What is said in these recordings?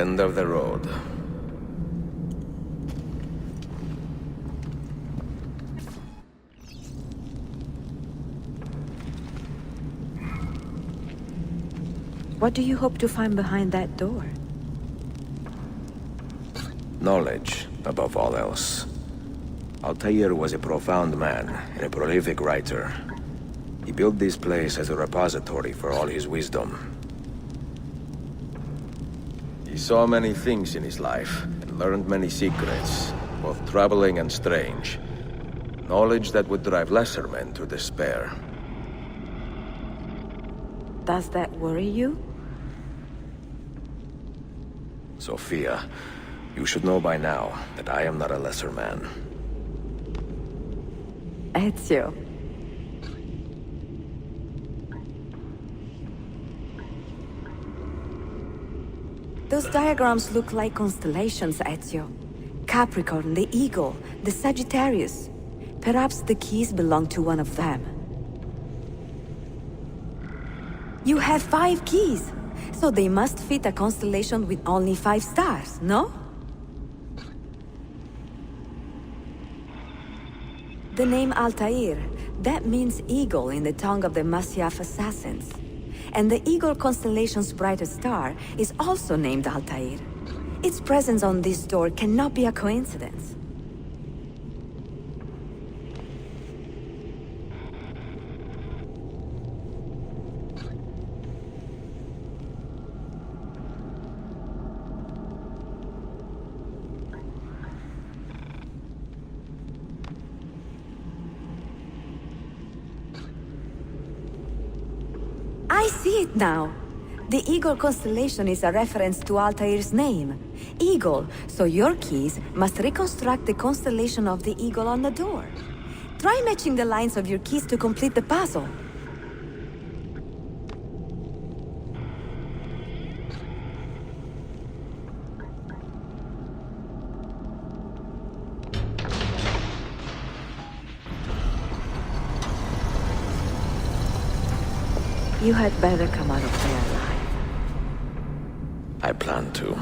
end of the road. What do you hope to find behind that door? Knowledge, above all else. Altäir was a profound man and a prolific writer. He built this place as a repository for all his wisdom. He saw many things in his life, and learned many secrets, both troubling and strange. Knowledge that would drive lesser men to despair. Does that worry you? Sophia, you should know by now that I am not a lesser man. Ezio. Those diagrams look like constellations, Ezio. Capricorn, the Eagle, the Sagittarius. Perhaps the keys belong to one of them. You have 5 keys, so they must fit a constellation with only 5 stars, no? The name Altäir, that means eagle in the tongue of the Masyaf assassins. And the Eagle constellation's brightest star is also named Altäir. Its presence on this door cannot be a coincidence. I see it now. The Eagle constellation is a reference to Altair's name. Eagle, so your keys must reconstruct the constellation of the eagle on the door. Try matching the lines of your keys to complete the puzzle. You had better come out of there alive. I plan to.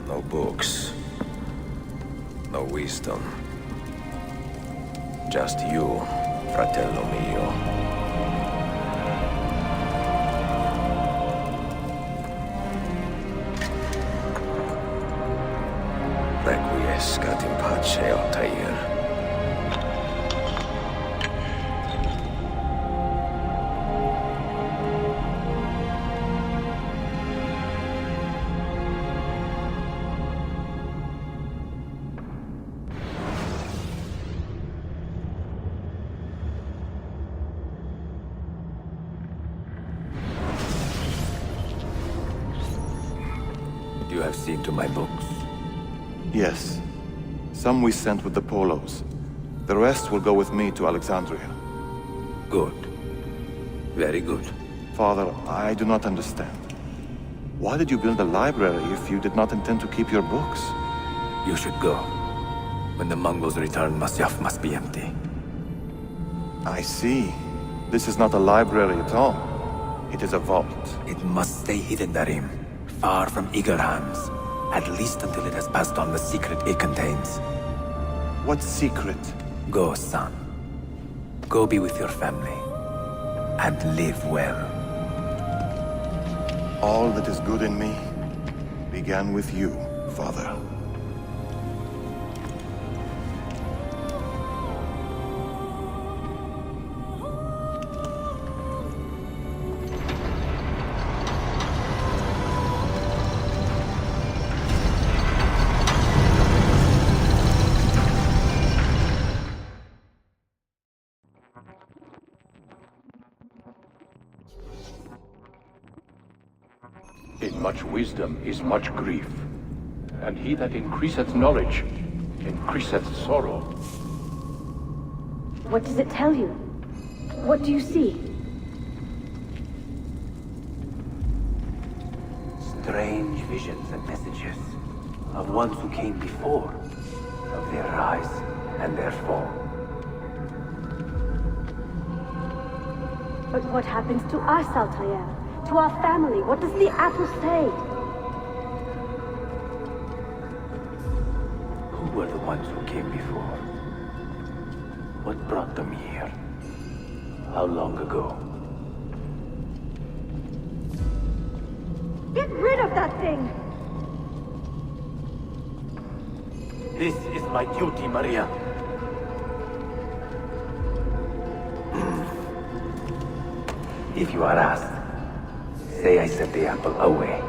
No books. No wisdom. Just you, fratello mio. Requiescat in pace, Altäir. You have seen to my books? Yes. Some we sent with the Polos. The rest will go with me to Alexandria. Good. Very good. Father, I do not understand. Why did you build a library if you did not intend to keep your books? You should go. When the Mongols return, Masyaf must be empty. I see. This is not a library at all. It is a vault. It must stay hidden, Darim. Far from eager hands. At least until it has passed on the secret it contains. What secret? Go, son. Go be with your family. And live well. All that is good in me began with you, Father. In much wisdom is much grief, and he that increaseth knowledge increaseth sorrow. What does it tell you? What do you see? Strange visions and messages of ones who came before, of their rise and their fall. But what happens to us, Altäir? To our family? What does the apple say? Who were the ones who came before? What brought them here? How long ago? Get rid of that thing! This is my duty, Maria. If you are asked, say I sent the apple away.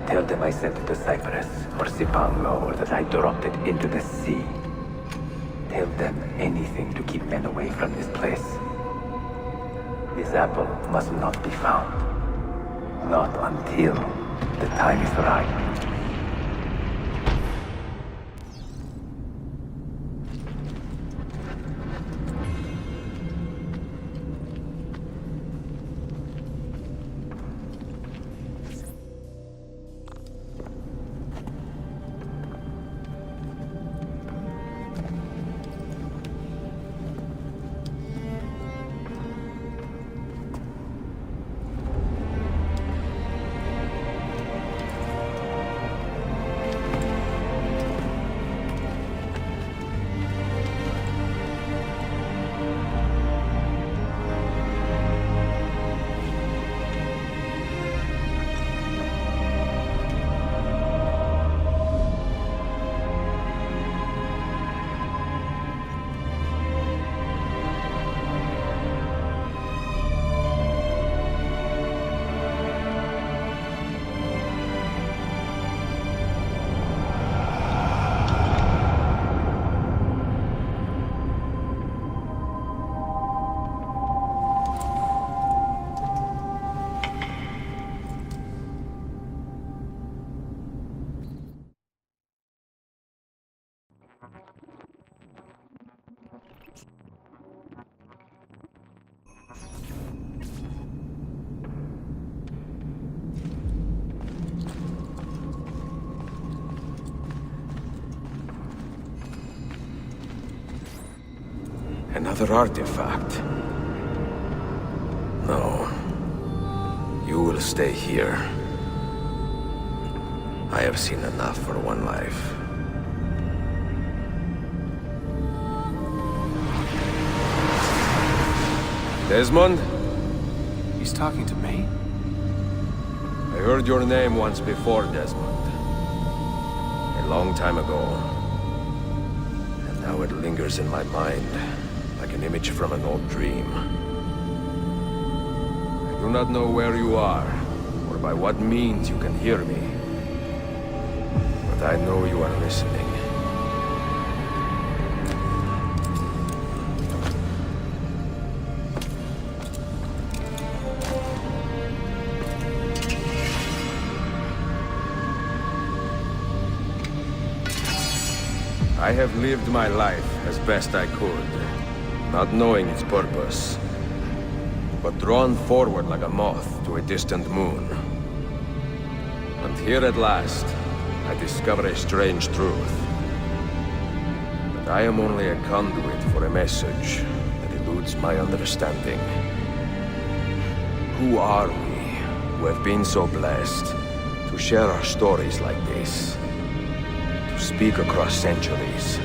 Tell them I sent it to Cyprus or Cipango, or that I dropped it into the sea. Tell them anything to keep men away from this place. This apple must not be found. Not until the time is right. Another artifact. No. You will stay here. I have seen enough for one life. Desmond? He's talking to me? I heard your name once before, Desmond. A long time ago. And now it lingers in my mind, like an image from an old dream. I do not know where you are, or by what means you can hear me. But I know you are listening. I have lived my life as best I could, not knowing its purpose, but drawn forward like a moth to a distant moon. And here at last, I discover a strange truth. That I am only a conduit for a message that eludes my understanding. Who are we, who have been so blessed, to share our stories like this? To speak across centuries?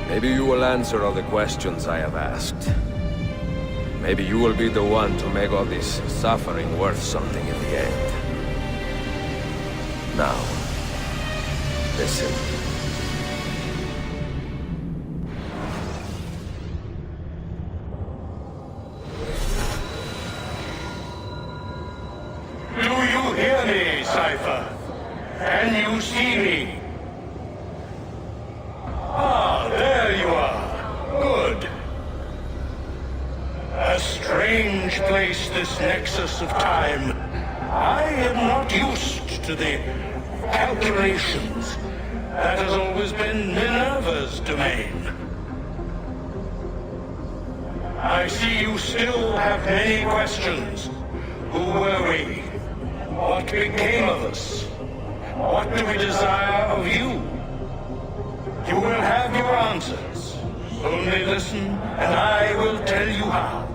Maybe you will answer all the questions I have asked. Maybe you will be the one to make all this suffering worth something in the end. Now, listen. Do you hear me, Cypher? Can you see me? Ah, there you are. Good. A strange place, this nexus of time. I am not used to the calculations. That has always been Minerva's domain. I see you still have many questions. Who were we? What became of us? What do we desire of you? You will have your answers. Only listen, and I will tell you how.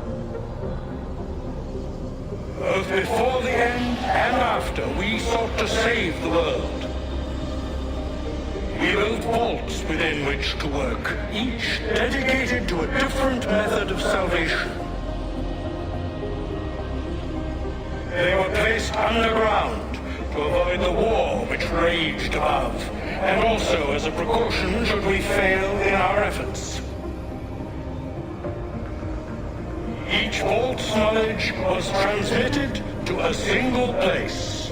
Both before the end and after, we sought to save the world. We built vaults within which to work, each dedicated to a different method of salvation. They were placed underground to avoid the war which raged above, and also as a precaution should we fail in our efforts. Each vault's knowledge was transmitted to a single place.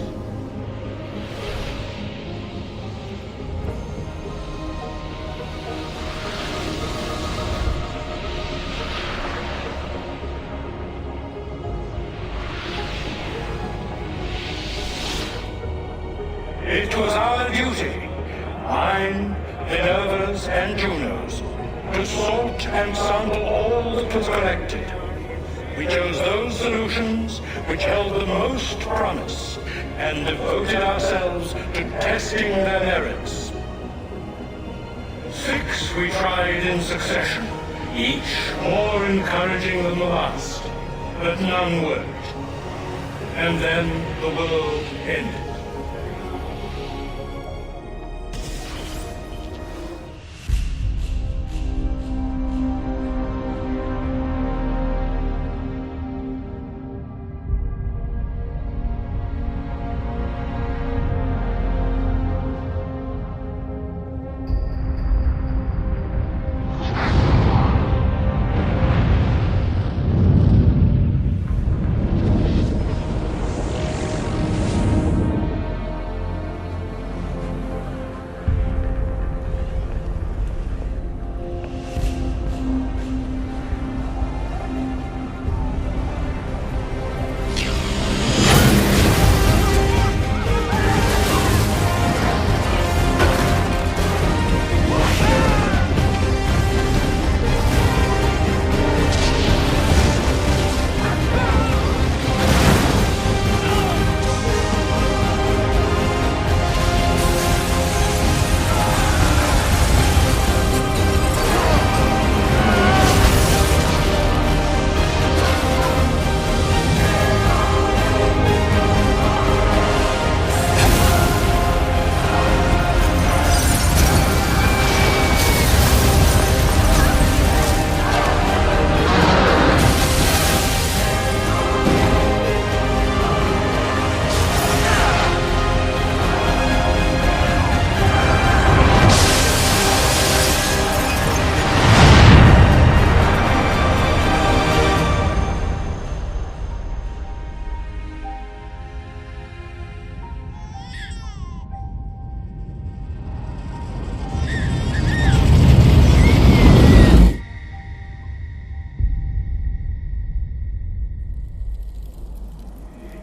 It was our duty, mine, Minerva's, and Juno's, to sort and sample all that was collected. We chose those solutions which held the most promise, and devoted ourselves to testing their merits. 6 we tried in succession, each more encouraging than the last, but none worked. And then the world ended.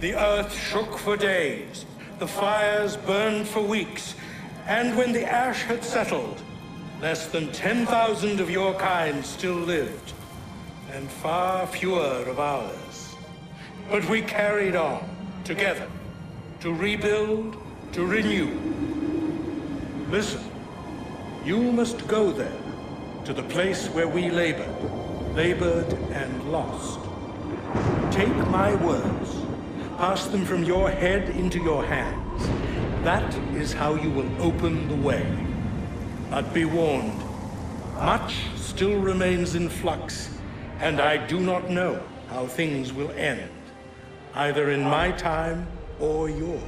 The earth shook for days, the fires burned for weeks, and when the ash had settled, less than 10,000 of your kind still lived, and far fewer of ours. But we carried on, together, to rebuild, to renew. Listen, you must go there, to the place where we labored and lost. Take my words. Pass them from your head into your hands. That is how you will open the way. But be warned, much still remains in flux, and I do not know how things will end, either in my time or yours.